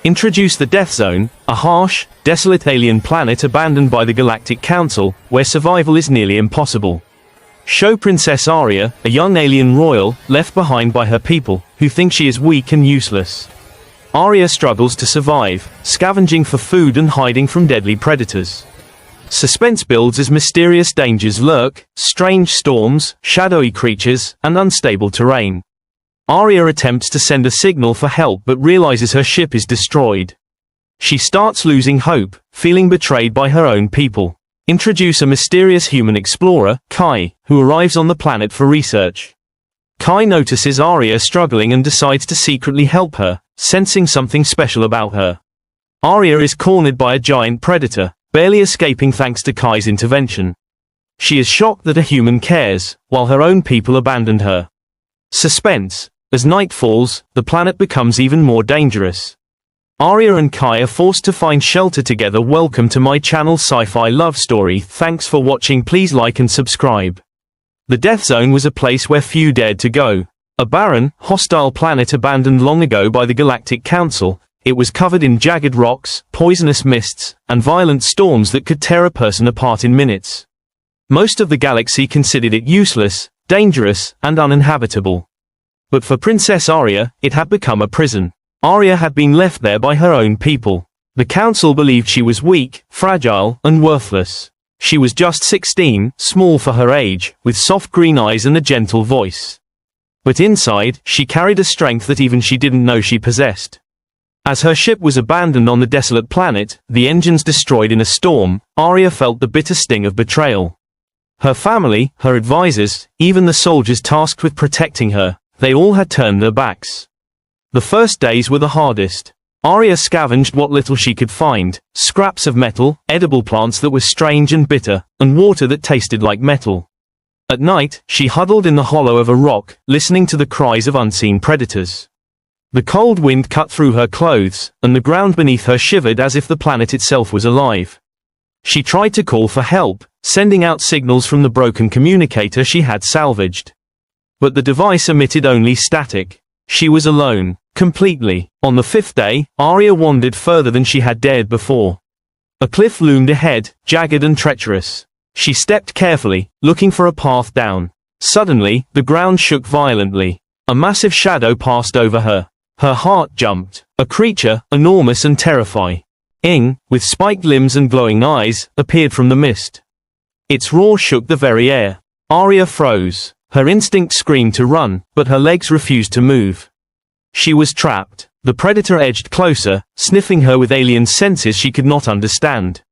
Introduce the Deathzone, a harsh, desolate alien planet abandoned by the Galactic Council, where survival is nearly impossible. Show Princess Aria, a young alien royal, left behind by her people, who think she is weak and useless. Aria struggles to survive, scavenging for food and hiding from deadly predators. Suspense builds as mysterious dangers lurk, strange storms, shadowy creatures, and unstable terrain. Aria attempts to send a signal for help but realizes her ship is destroyed. She starts losing hope, feeling betrayed by her own people. Introduce a mysterious human explorer, Kai, who arrives on the planet for research. Kai notices Aria struggling and decides to secretly help her, sensing something special about her. Aria is cornered by a giant predator, barely escaping thanks to Kai's intervention. She is shocked that a human cares, while her own people abandoned her. Suspense. As night falls, the planet becomes even more dangerous. Aria and Kai are forced to find shelter together. Welcome to my channel Sci-Fi Love Story. Thanks for watching. Please like and subscribe. The Deathzone was a place where few dared to go. A barren, hostile planet abandoned long ago by the Galactic Council. It was covered in jagged rocks, poisonous mists, and violent storms that could tear a person apart in minutes. Most of the galaxy considered it useless, dangerous, and uninhabitable. But for Princess Aria, it had become a prison. Aria had been left there by her own people. The council believed she was weak, fragile, and worthless. She was just 16, small for her age, with soft green eyes and a gentle voice. But inside, she carried a strength that even she didn't know she possessed. As her ship was abandoned on the desolate planet, the engines destroyed in a storm, Aria felt the bitter sting of betrayal. Her family, her advisors, even the soldiers tasked with protecting her, they all had turned their backs. The first days were the hardest. Aria scavenged what little she could find, scraps of metal, edible plants that were strange and bitter, and water that tasted like metal. At night, she huddled in the hollow of a rock, listening to the cries of unseen predators. The cold wind cut through her clothes, and the ground beneath her shivered as if the planet itself was alive. She tried to call for help, sending out signals from the broken communicator she had salvaged. But the device emitted only static. She was alone, completely. On the fifth day, Aria wandered further than she had dared before. A cliff loomed ahead, jagged and treacherous. She stepped carefully, looking for a path down. Suddenly, the ground shook violently. A massive shadow passed over her. Her heart jumped. A creature, enormous and terrifying, with spiked limbs and glowing eyes, appeared from the mist. Its roar shook the very air. Aria froze. Her instinct screamed to run, but her legs refused to move. She was trapped. The predator edged closer, sniffing her with alien senses she could not understand.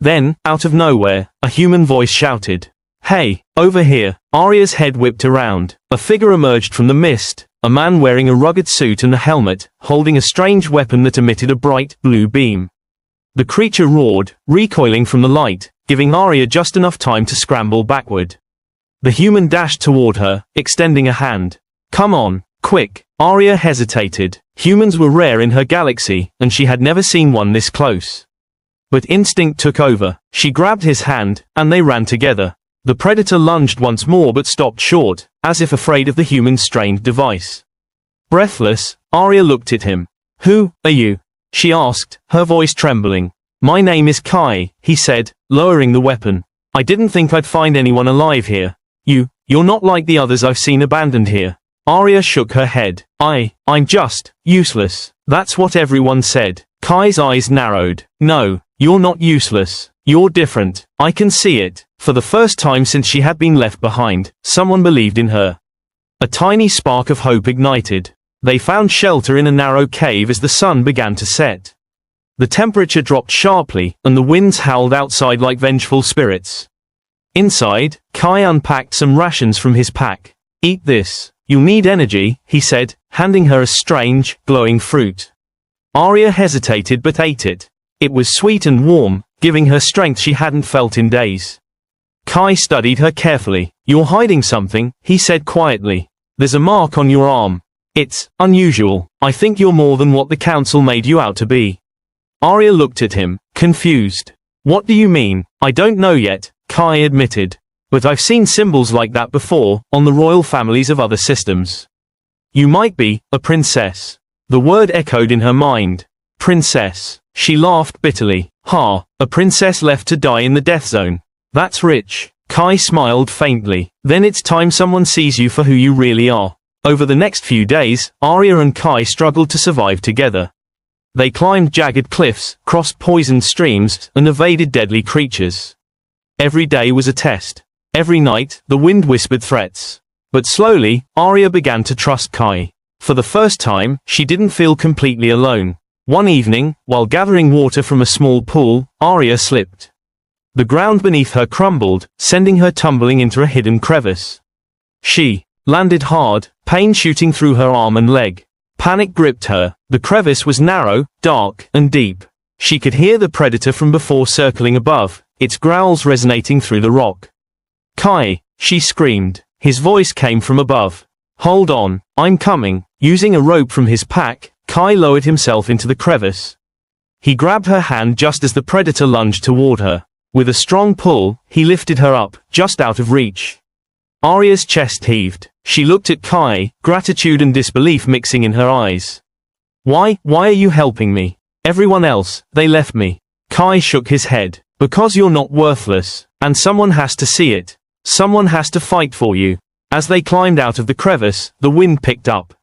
Then, out of nowhere, a human voice shouted, "Hey, over here." Aria's head whipped around. A figure emerged from the mist, a man wearing a rugged suit and a helmet, holding a strange weapon that emitted a bright, blue beam. The creature roared, recoiling from the light, giving Aria just enough time to scramble backward. The human dashed toward her, extending a hand. "Come on, quick." Aria hesitated. Humans were rare in her galaxy, and she had never seen one this close. But instinct took over. She grabbed his hand, and they ran together. The predator lunged once more but stopped short, as if afraid of the human's strange device. Breathless, Aria looked at him. "Who are you?" she asked, her voice trembling. "My name is Kai," he said, lowering the weapon. "I didn't think I'd find anyone alive here. You're not like the others I've seen abandoned here." Aria shook her head. I'm just useless. That's what everyone said." Kai's eyes narrowed. "No, you're not useless. You're different. I can see it." For the first time since she had been left behind, someone believed in her. A tiny spark of hope ignited. They found shelter in a narrow cave as the sun began to set. The temperature dropped sharply, and the winds howled outside like vengeful spirits. Inside, Kai unpacked some rations from his pack. "Eat this. You'll need energy," he said, handing her a strange, glowing fruit. Aria hesitated but ate it. It was sweet and warm, giving her strength she hadn't felt in days. Kai studied her carefully. "You're hiding something," he said quietly. "There's a mark on your arm. It's unusual. I think you're more than what the council made you out to be." Aria looked at him, confused. "What do you mean?" "I don't know yet," Kai admitted. "But I've seen symbols like that before, on the royal families of other systems. You might be a princess." The word echoed in her mind. Princess. She laughed bitterly. Ha, a princess left to die in the death zone. That's rich. Kai smiled faintly. Then it's time someone sees you for who you really are. Over the next few days, Aria and Kai struggled to survive together. They climbed jagged cliffs, crossed poisoned streams, and evaded deadly creatures. Every day was a test. Every night, the wind whispered threats. But slowly, Aria began to trust Kai. For the first time, she didn't feel completely alone. One evening, while gathering water from a small pool, Aria slipped. The ground beneath her crumbled, sending her tumbling into a hidden crevice. She landed hard, pain shooting through her arm and leg. Panic gripped her. The crevice was narrow, dark, and deep. She could hear the predator from before circling above, its growls resonating through the rock. Kai, she screamed. His voice came from above. Hold on, I'm coming. Using a rope from his pack, Kai lowered himself into the crevice. He grabbed her hand just as the predator lunged toward her. With a strong pull, he lifted her up, just out of reach. Aria's chest heaved. She looked at Kai, gratitude and disbelief mixing in her eyes. Why are you helping me? Everyone else, they left me. Kai shook his head. Because you're not worthless, and someone has to see it. Someone has to fight for you. As they climbed out of the crevice, the wind picked up.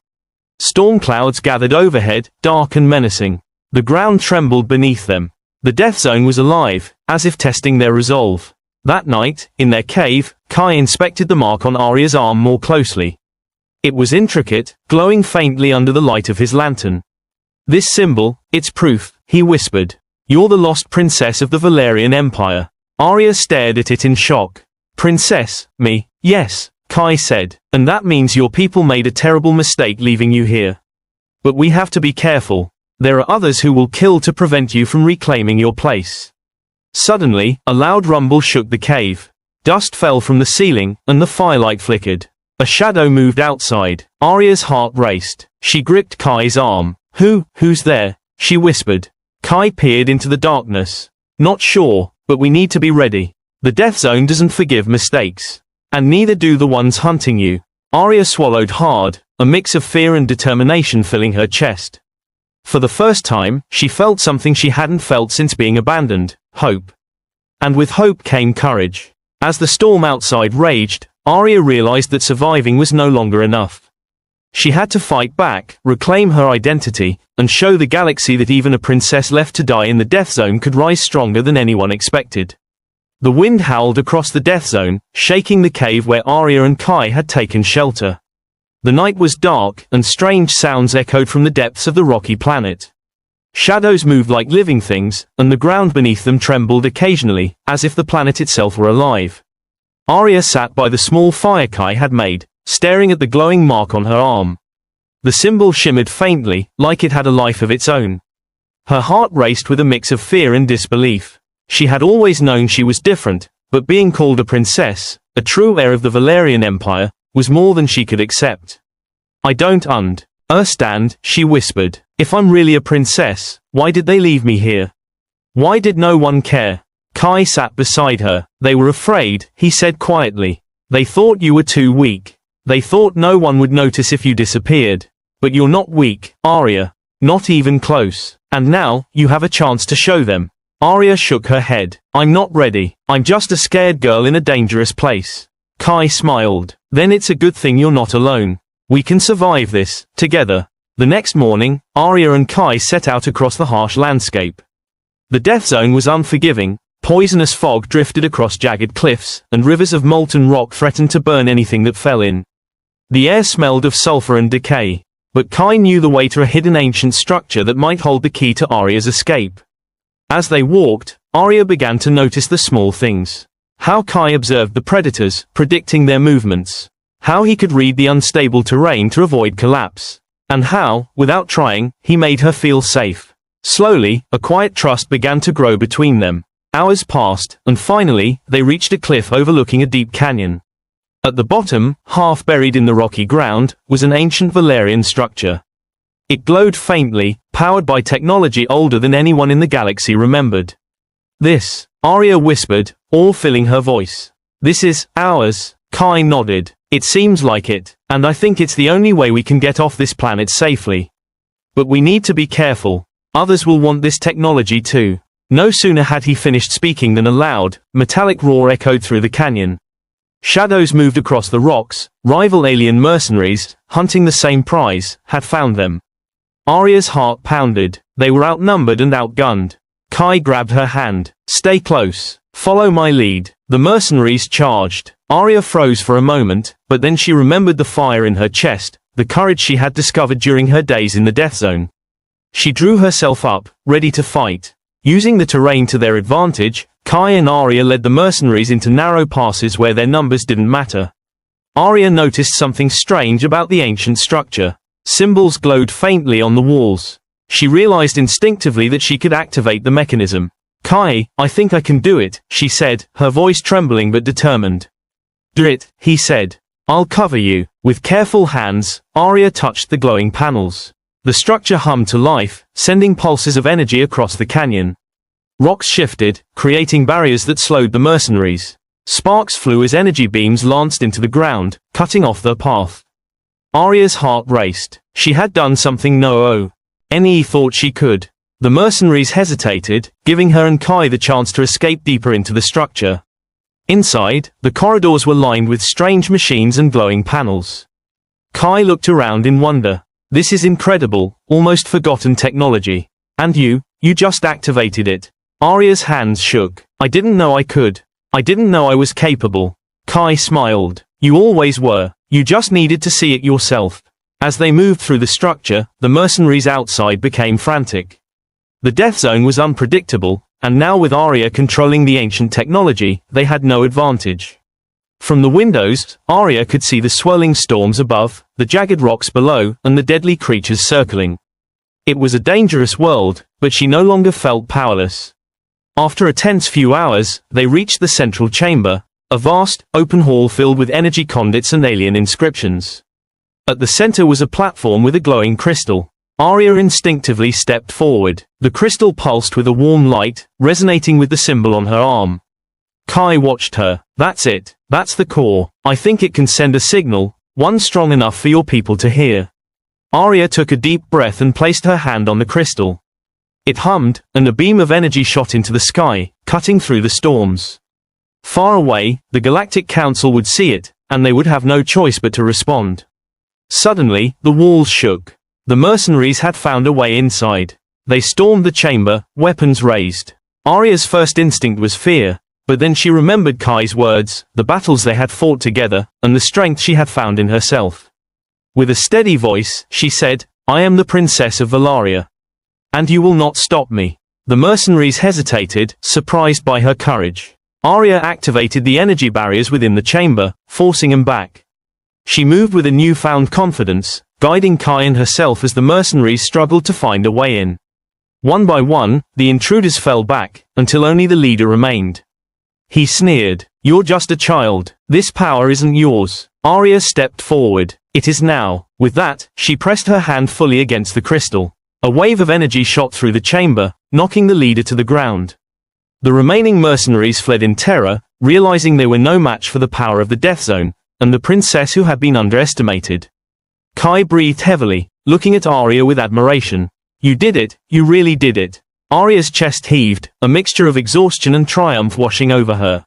Storm clouds gathered overhead, dark and menacing. The ground trembled beneath them. The death zone was alive, as if testing their resolve. That night, in their cave, Kai inspected the mark on Aria's arm more closely. It was intricate, glowing faintly under the light of his lantern. This symbol, it's proof, he whispered. You're the lost princess of the Valerian Empire. Aria stared at it in shock. Princess, me? Yes, Kai said. And that means your people made a terrible mistake leaving you here. But we have to be careful. There are others who will kill to prevent you from reclaiming your place. Suddenly, a loud rumble shook the cave. Dust fell from the ceiling, and the firelight flickered. A shadow moved outside. Aria's heart raced. She gripped Kai's arm. Who's there? She whispered. Kai peered into the darkness. Not sure, but we need to be ready. The death zone doesn't forgive mistakes. And neither do the ones hunting you. Aria swallowed hard, a mix of fear and determination filling her chest. For the first time, she felt something she hadn't felt since being abandoned, hope. And with hope came courage. As the storm outside raged, Aria realized that surviving was no longer enough. She had to fight back, reclaim her identity, and show the galaxy that even a princess left to die in the death zone could rise stronger than anyone expected. The wind howled across the death zone, shaking the cave where Aria and Kai had taken shelter. The night was dark, and strange sounds echoed from the depths of the rocky planet. Shadows moved like living things, and the ground beneath them trembled occasionally, as if the planet itself were alive. Aria sat by the small fire Kai had made, staring at the glowing mark on her arm. The symbol shimmered faintly, like it had a life of its own. Her heart raced with a mix of fear and disbelief. She had always known she was different, but being called a princess, a true heir of the Valerian Empire, was more than she could accept. I don't understand, she whispered. If I'm really a princess, why did they leave me here? Why did no one care? Kai sat beside her. They were afraid, he said quietly. They thought you were too weak. They thought no one would notice if you disappeared. But you're not weak, Aria. Not even close. And now, you have a chance to show them. Aria shook her head. I'm not ready. I'm just a scared girl in a dangerous place. Kai smiled. Then it's a good thing you're not alone. We can survive this, together. The next morning, Aria and Kai set out across the harsh landscape. The death zone was unforgiving. Poisonous fog drifted across jagged cliffs, and rivers of molten rock threatened to burn anything that fell in. The air smelled of sulfur and decay. But Kai knew the way to a hidden ancient structure that might hold the key to Aria's escape. As they walked, Aria began to notice the small things. How Kai observed the predators, predicting their movements. How he could read the unstable terrain to avoid collapse. And how, without trying, he made her feel safe. Slowly, a quiet trust began to grow between them. Hours passed, and finally, they reached a cliff overlooking a deep canyon. At the bottom, half buried in the rocky ground, was an ancient Valerian structure. It glowed faintly, powered by technology older than anyone in the galaxy remembered. This, Aria whispered, all filling her voice. This is ours. Kai nodded. It seems like it, and I think it's the only way we can get off this planet safely. But we need to be careful. Others will want this technology too. No sooner had he finished speaking than a loud, metallic roar echoed through the canyon. Shadows moved across the rocks. Rival alien mercenaries, hunting the same prize, had found them. Aria's heart pounded. They were outnumbered and outgunned. Kai grabbed her hand. Stay close. Follow my lead. The mercenaries charged. Aria froze for a moment, but then she remembered the fire in her chest, the courage she had discovered during her days in the death zone. She drew herself up, ready to fight. Using the terrain to their advantage, Kai and Aria led the mercenaries into narrow passes where their numbers didn't matter. Aria noticed something strange about the ancient structure. Symbols glowed faintly on the walls. She realized instinctively that she could activate the mechanism. Kai, I think I can do it, she said, her voice trembling but determined. Do it, he said. I'll cover you. With careful hands, Aria touched the glowing panels. The structure hummed to life, sending pulses of energy across the canyon. Rocks shifted, creating barriers that slowed the mercenaries. Sparks flew as energy beams lanced into the ground, cutting off their path. Aria's heart raced. She had done something no one thought she could. The mercenaries hesitated, giving her and Kai the chance to escape deeper into the structure. Inside, the corridors were lined with strange machines and glowing panels. Kai looked around in wonder. This is incredible, almost forgotten technology. And you just activated it. Aria's hands shook. I didn't know I could. I didn't know I was capable. Kai smiled. You always were. You just needed to see it yourself. As they moved through the structure, the mercenaries outside became frantic. The death zone was unpredictable, and now with Aria controlling the ancient technology, they had no advantage. From the windows, Aria could see the swirling storms above, the jagged rocks below, and the deadly creatures circling. It was a dangerous world, but she no longer felt powerless. After a tense few hours, they reached the central chamber, a vast, open hall filled with energy conduits and alien inscriptions. At the center was a platform with a glowing crystal. Aria instinctively stepped forward. The crystal pulsed with a warm light, resonating with the symbol on her arm. Kai watched her. That's it. That's the core. I think it can send a signal, one strong enough for your people to hear. Aria took a deep breath and placed her hand on the crystal. It hummed, and a beam of energy shot into the sky, cutting through the storms. Far away, the Galactic Council would see it, and they would have no choice but to respond. Suddenly, the walls shook. The mercenaries had found a way inside. They stormed the chamber, weapons raised. Aria's first instinct was fear, but then she remembered Kai's words, the battles they had fought together, and the strength she had found in herself. With a steady voice, she said, I am the Princess of Valaria. And you will not stop me. The mercenaries hesitated, surprised by her courage. Aria activated the energy barriers within the chamber, forcing them back. She moved with a newfound confidence, guiding Kai and herself as the mercenaries struggled to find a way in. One by one, the intruders fell back, until only the leader remained. He sneered, You're just a child. This power isn't yours. Aria stepped forward. It is now. With that, she pressed her hand fully against the crystal. A wave of energy shot through the chamber, knocking the leader to the ground. The remaining mercenaries fled in terror, realizing they were no match for the power of the death zone, and the princess who had been underestimated. Kai breathed heavily, looking at Aria with admiration. You did it, you really did it. Aria's chest heaved, a mixture of exhaustion and triumph washing over her.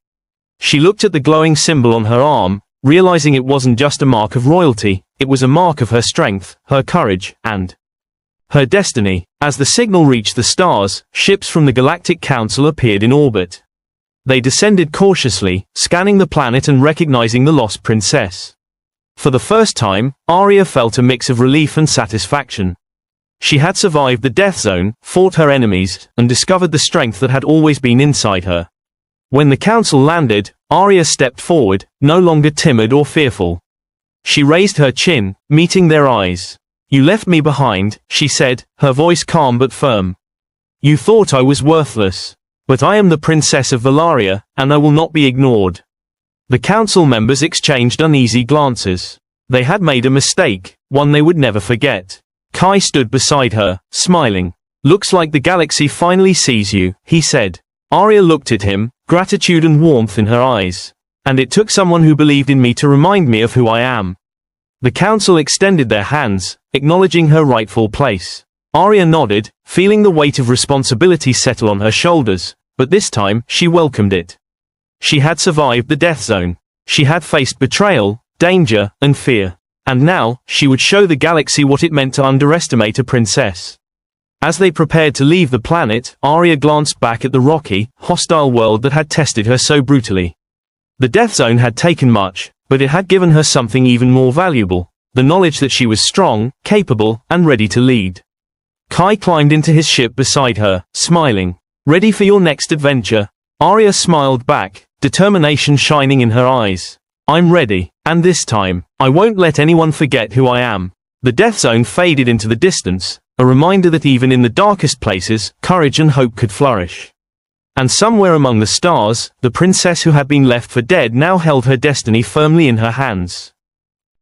She looked at the glowing symbol on her arm, realizing it wasn't just a mark of royalty, it was a mark of her strength, her courage, and her destiny. As the signal reached the stars, ships from the Galactic Council appeared in orbit. They descended cautiously, scanning the planet and recognizing the lost princess. For the first time, Aria felt a mix of relief and satisfaction. She had survived the death zone, fought her enemies, and discovered the strength that had always been inside her. When the council landed, Aria stepped forward, no longer timid or fearful. She raised her chin, meeting their eyes. You left me behind, she said, her voice calm but firm. You thought I was worthless. But I am the Princess of Valaria, and I will not be ignored. The council members exchanged uneasy glances. They had made a mistake, one they would never forget. Kai stood beside her, smiling. Looks like the galaxy finally sees you, he said. Aria looked at him, gratitude and warmth in her eyes. And it took someone who believed in me to remind me of who I am. The council extended their hands, acknowledging her rightful place. Aria nodded, feeling the weight of responsibility settle on her shoulders, but this time, she welcomed it. She had survived the death zone. She had faced betrayal, danger, and fear. And now, she would show the galaxy what it meant to underestimate a princess. As they prepared to leave the planet, Aria glanced back at the rocky, hostile world that had tested her so brutally. The death zone had taken much, but it had given her something even more valuable, the knowledge that she was strong, capable, and ready to lead. Kai climbed into his ship beside her, smiling. Ready for your next adventure? Aria smiled back, determination shining in her eyes. I'm ready, and this time, I won't let anyone forget who I am. The death zone faded into the distance, a reminder that even in the darkest places, courage and hope could flourish. And somewhere among the stars, the princess who had been left for dead now held her destiny firmly in her hands.